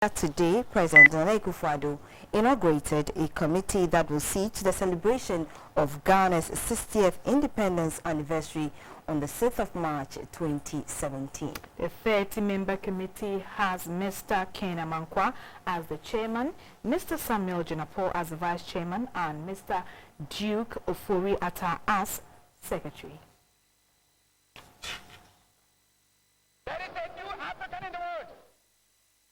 Today, President Akufo-Addo inaugurated a committee that will see to the celebration of Ghana's 60th independence anniversary on the 6th of March 2017. The 30-member committee has Mr. Ken Amankwah as the chairman, Mr. Samuel Jinapor as the vice chairman, and Mr. Duke Ofori-Atta as secretary. There is a new African in the world.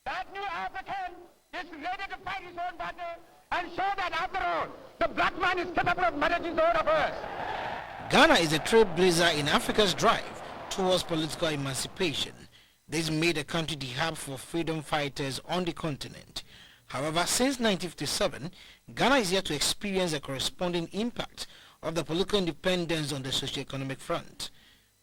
That new African is ready to fight his own battle and show that after all, the black man is capable of managing his own affairs. Ghana is a trailblazer in Africa's drive towards political emancipation. This made the country the hub for freedom fighters on the continent. However, since 1957, Ghana is yet to experience a corresponding impact of the political independence on the socio-economic front.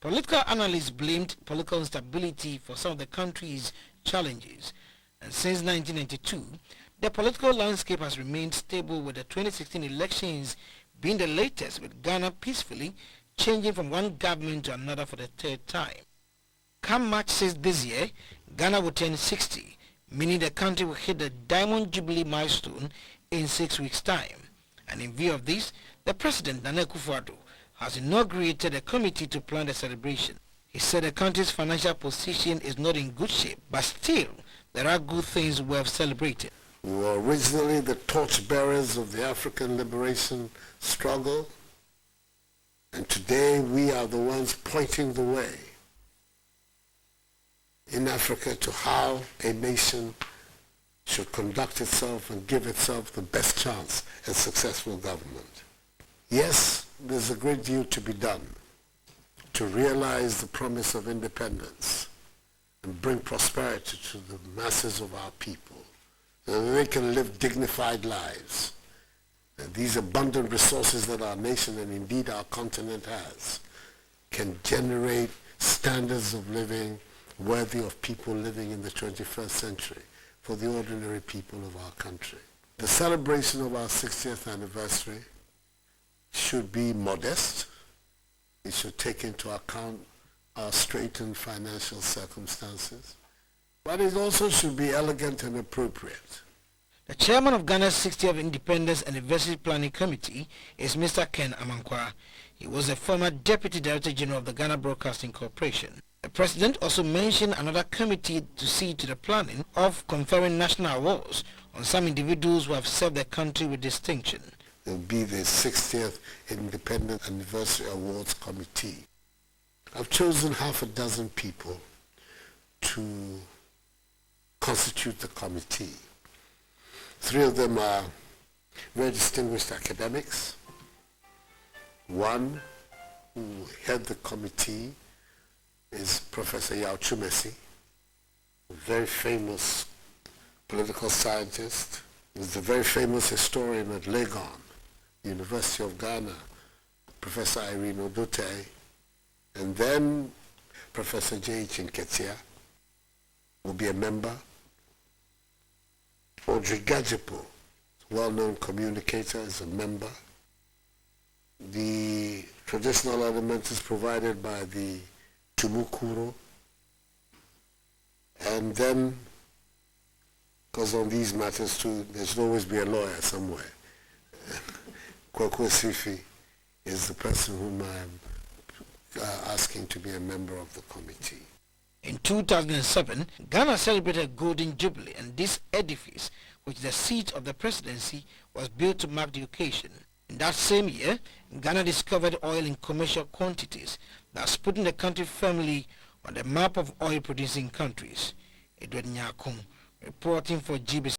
Political analysts blamed political instability for some of the country's challenges. And since 1992, the political landscape has remained stable, with the 2016 elections being the latest, with Ghana peacefully changing from one government to another for the third time. Come March 6 this year, Ghana will turn 60, meaning the country will hit the Diamond Jubilee milestone in 6 weeks' time. And in view of this, the President, Akufo-Addo, has inaugurated a committee to plan the celebration. He said the country's financial position is not in good shape, but still, there are good things worth celebrating. We were originally the torchbearers of the African liberation struggle, and today we are the ones pointing the way in Africa to how a nation should conduct itself and give itself the best chance at successful government. Yes, there's a great deal to be done to realize the promise of independence and bring prosperity to the masses of our people, so that they can live dignified lives. And these abundant resources that our nation and indeed our continent has can generate standards of living worthy of people living in the 21st century for the ordinary people of our country. The celebration of our 60th anniversary should be modest. It should take into account our straitened financial circumstances, but it also should be elegant and appropriate. The chairman of Ghana's 60th Independence Anniversary Planning Committee is Mr. Ken Amankwah. He was a former Deputy Director General of the Ghana Broadcasting Corporation. The President also mentioned another committee to see to the planning of conferring national awards on some individuals who have served the country with distinction. It will be the 60th Independence Anniversary Awards Committee. I've chosen half a dozen people to constitute the committee. 3 of them are very distinguished academics. One who head the committee is Professor Yao Chumesi, a very famous political scientist. He's a very famous historian at Legon, University of Ghana, Professor Irene Odote. And then Professor J.H. Nketia will be a member. Audrey Gajipo, well-known communicator, is a member. The traditional element is provided by the Tumukuro. And then, because on these matters too, there should always be a lawyer somewhere. Kwako Sifi is the person whom I'm asking to be a member of the committee. In 2007, Ghana celebrated Golden Jubilee, and this edifice, which is the seat of the presidency, was built to mark the occasion. In that same year, Ghana discovered oil in commercial quantities, thus putting the country firmly on the map of oil-producing countries. Edward Nyakum, reporting for GBC.